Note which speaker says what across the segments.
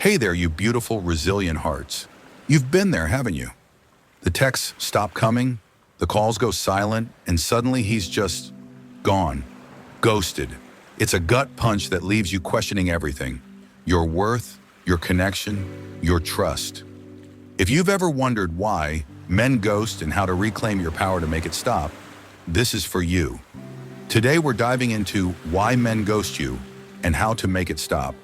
Speaker 1: Hey there, you beautiful, resilient hearts. You've been there, haven't you? The texts stop coming, the calls go silent, and suddenly he's just gone, ghosted. It's a gut punch that leaves you questioning everything: your worth, your connection, your trust. If you've ever wondered why men ghost and how to reclaim your power to make it stop, this is for you. Today we're diving into why men ghost you and how to make it stop.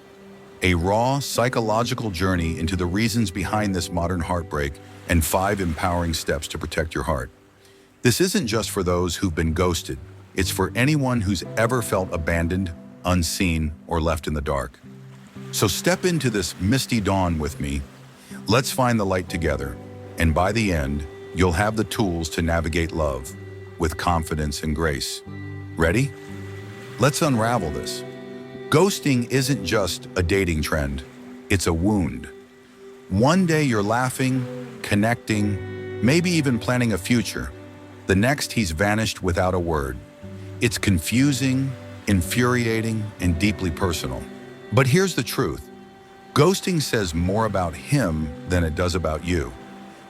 Speaker 1: A raw, psychological journey into the reasons behind this modern heartbreak and 5 empowering steps to protect your heart. This isn't just for those who've been ghosted. It's for anyone who's ever felt abandoned, unseen, or left in the dark. So step into this misty dawn with me. Let's find the light together, and by the end, you'll have the tools to navigate love with confidence and grace. Ready? Let's unravel this. Ghosting isn't just a dating trend, it's a wound. One day you're laughing, connecting, maybe even planning a future. The next he's vanished without a word. It's confusing, infuriating, and deeply personal. But here's the truth. Ghosting says more about him than it does about you.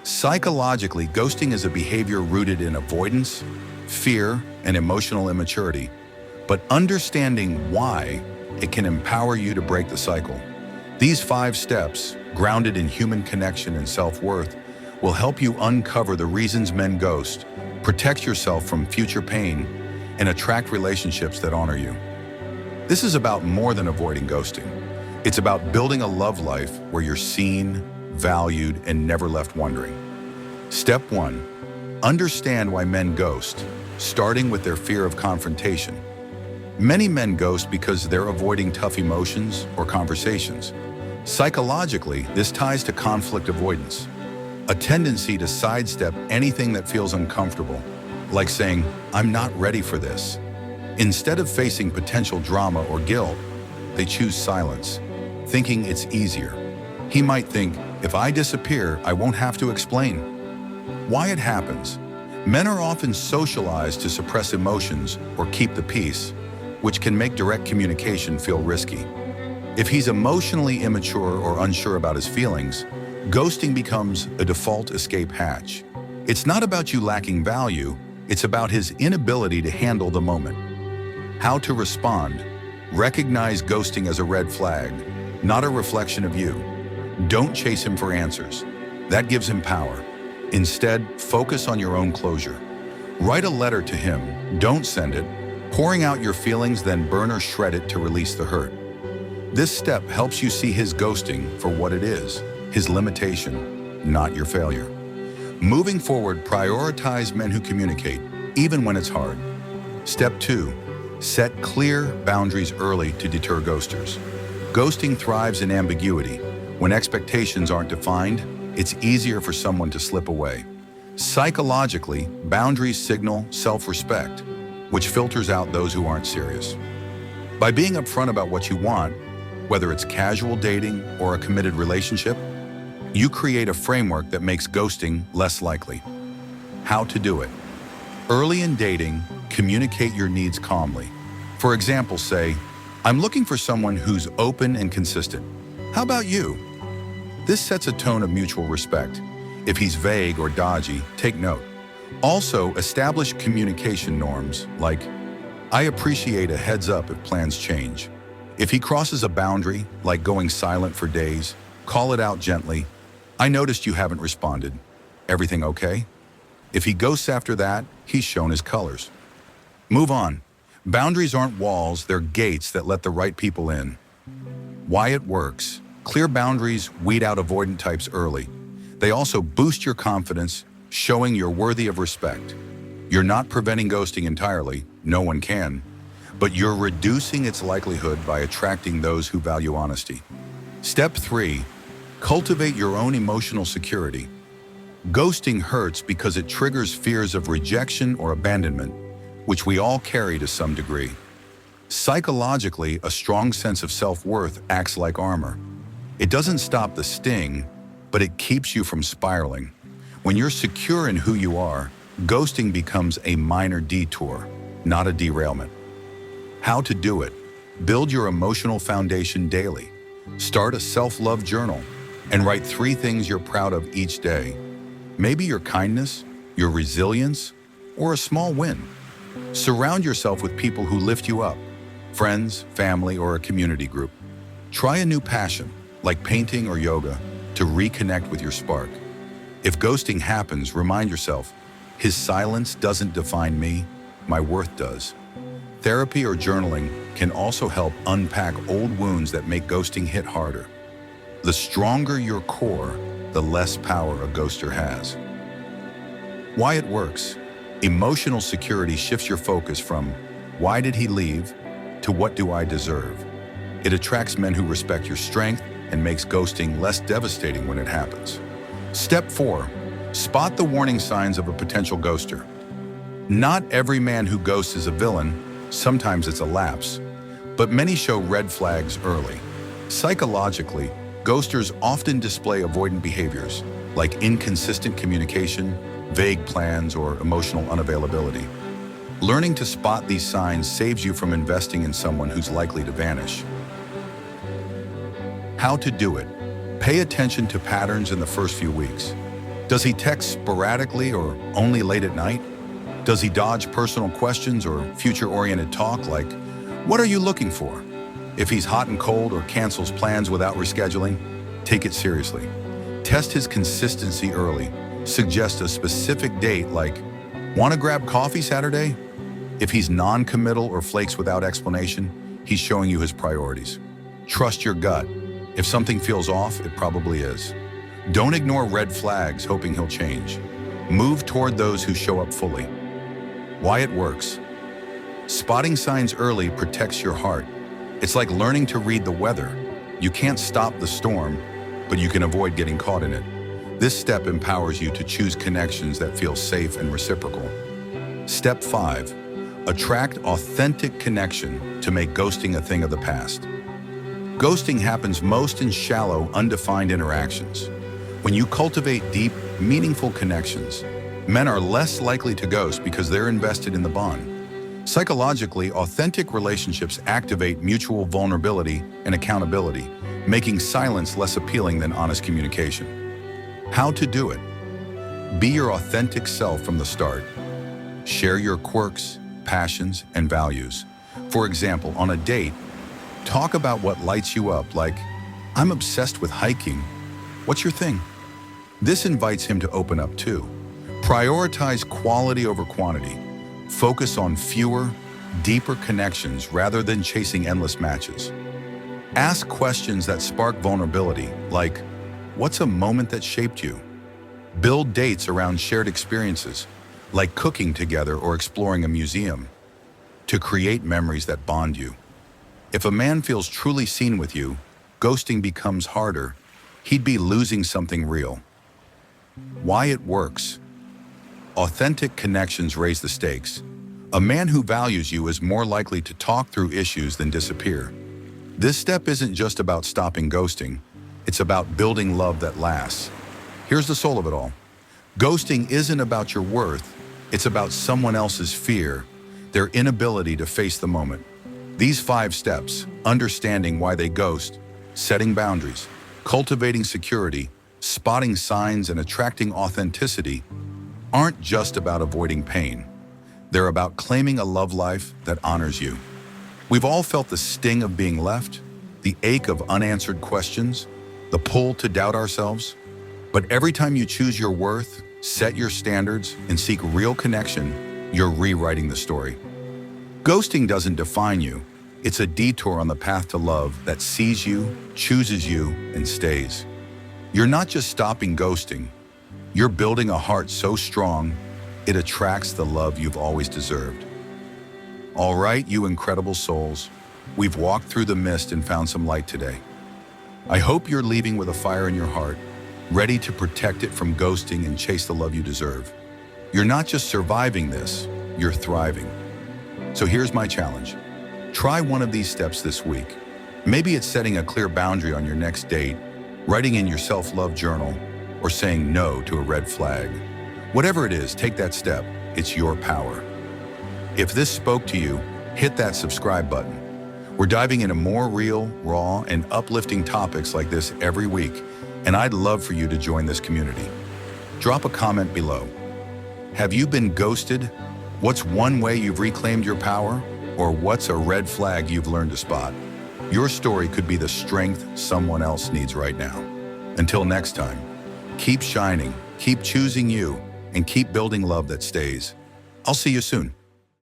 Speaker 1: Psychologically, ghosting is a behavior rooted in avoidance, fear, and emotional immaturity. But understanding why, it can empower you to break the cycle. These 5 steps, grounded in human connection and self-worth, will help you uncover the reasons men ghost, protect yourself from future pain, and attract relationships that honor you. This is about more than avoiding ghosting. It's about building a love life where you're seen, valued, and never left wondering. Step 1. Understand why men ghost, starting with their fear of confrontation. Many men ghost because they're avoiding tough emotions or conversations. Psychologically, this ties to conflict avoidance, a tendency to sidestep anything that feels uncomfortable, like saying, "I'm not ready for this." Instead of facing potential drama or guilt, they choose silence, thinking it's easier. He might think, "If I disappear, I won't have to explain." Why it happens? Men are often socialized to suppress emotions or keep the peace, which can make direct communication feel risky. If he's emotionally immature or unsure about his feelings, ghosting becomes a default escape hatch. It's not about you lacking value, it's about his inability to handle the moment. How to respond? Recognize ghosting as a red flag, not a reflection of you. Don't chase him for answers. That gives him power. Instead, focus on your own closure. Write a letter to him, don't send it. Pouring out your feelings, then burn or shred it to release the hurt. This step helps you see his ghosting for what it is, his limitation, not your failure. Moving forward, prioritize men who communicate, even when it's hard. Step 2. Set clear boundaries early to deter ghosters. Ghosting thrives in ambiguity. When expectations aren't defined, it's easier for someone to slip away. Psychologically, boundaries signal self-respect, which filters out those who aren't serious. By being upfront about what you want, whether it's casual dating or a committed relationship, you create a framework that makes ghosting less likely. How to do it? Early in dating, communicate your needs calmly. For example, say, "I'm looking for someone who's open and consistent. How about you?" This sets a tone of mutual respect. If he's vague or dodgy, take note. Also, establish communication norms like, "I appreciate a heads up if plans change." If he crosses a boundary, like going silent for days, call it out gently. "I noticed you haven't responded. Everything okay?" If he ghosts after that, he's shown his colors. Move on. Boundaries aren't walls, they're gates that let the right people in. Why it works. Clear boundaries weed out avoidant types early. They also boost your confidence, showing you're worthy of respect. You're not preventing ghosting entirely, no one can, but you're reducing its likelihood by attracting those who value honesty. Step 3. Cultivate your own emotional security. Ghosting hurts because it triggers fears of rejection or abandonment, which we all carry to some degree. Psychologically, a strong sense of self-worth acts like armor. It doesn't stop the sting, but it keeps you from spiraling. When you're secure in who you are, ghosting becomes a minor detour, not a derailment. How to do it? Build your emotional foundation daily. Start a self-love journal and write 3 things you're proud of each day. Maybe your kindness, your resilience, or a small win. Surround yourself with people who lift you up, friends, family, or a community group. Try a new passion, like painting or yoga, to reconnect with your spark. If ghosting happens, remind yourself, his silence doesn't define me, my worth does. Therapy or journaling can also help unpack old wounds that make ghosting hit harder. The stronger your core, the less power a ghoster has. Why it works. Emotional security shifts your focus from why did he leave to what do I deserve. It attracts men who respect your strength and makes ghosting less devastating when it happens. Step 4. Spot the warning signs of a potential ghoster. Not every man who ghosts is a villain, sometimes it's a lapse, but many show red flags early. Psychologically, ghosters often display avoidant behaviors, like inconsistent communication, vague plans, or emotional unavailability. Learning to spot these signs saves you from investing in someone who's likely to vanish. How to do it. Pay attention to patterns in the first few weeks. Does he text sporadically or only late at night? Does he dodge personal questions or future-oriented talk like, what are you looking for? If he's hot and cold or cancels plans without rescheduling, take it seriously. Test his consistency early. Suggest a specific date like, want to grab coffee Saturday? If he's non-committal or flakes without explanation, he's showing you his priorities. Trust your gut. If something feels off, it probably is. Don't ignore red flags hoping he'll change. Move toward those who show up fully. Why it works. Spotting signs early protects your heart. It's like learning to read the weather. You can't stop the storm, but you can avoid getting caught in it. This step empowers you to choose connections that feel safe and reciprocal. Step 5. Attract authentic connection to make ghosting a thing of the past. Ghosting happens most in shallow, undefined interactions. When you cultivate deep, meaningful connections, men are less likely to ghost because they're invested in the bond. Psychologically, authentic relationships activate mutual vulnerability and accountability, making silence less appealing than honest communication. How to do it. Be your authentic self from the start. Share your quirks, passions, and values. For example, on a date, talk about what lights you up, like, I'm obsessed with hiking. What's your thing? This invites him to open up too. Prioritize quality over quantity. Focus on fewer, deeper connections rather than chasing endless matches. Ask questions that spark vulnerability, like, what's a moment that shaped you? Build dates around shared experiences, like cooking together or exploring a museum, to create memories that bond you. If a man feels truly seen with you, ghosting becomes harder. He'd be losing something real. Why it works. Authentic connections raise the stakes. A man who values you is more likely to talk through issues than disappear. This step isn't just about stopping ghosting. It's about building love that lasts. Here's the soul of it all. Ghosting isn't about your worth. It's about someone else's fear, their inability to face the moment. These 5 steps, understanding why they ghost, setting boundaries, cultivating security, spotting signs, and attracting authenticity, aren't just about avoiding pain. They're about claiming a love life that honors you. We've all felt the sting of being left, the ache of unanswered questions, the pull to doubt ourselves. But every time you choose your worth, set your standards, and seek real connection, you're rewriting the story. Ghosting doesn't define you. It's a detour on the path to love that sees you, chooses you, and stays. You're not just stopping ghosting. You're building a heart so strong, it attracts the love you've always deserved. All right, you incredible souls. We've walked through the mist and found some light today. I hope you're leaving with a fire in your heart, ready to protect it from ghosting and chase the love you deserve. You're not just surviving this, you're thriving. So here's my challenge. Try one of these steps this week. Maybe it's setting a clear boundary on your next date, writing in your self-love journal, or saying no to a red flag. Whatever it is, take that step. It's your power. If this spoke to you, hit that subscribe button. We're diving into more real, raw, and uplifting topics like this every week, and I'd love for you to join this community. Drop a comment below. Have you been ghosted? What's one way you've reclaimed your power? Or what's a red flag you've learned to spot? Your story could be the strength someone else needs right now. Until next time, keep shining, keep choosing you, and keep building love that stays. I'll see you soon.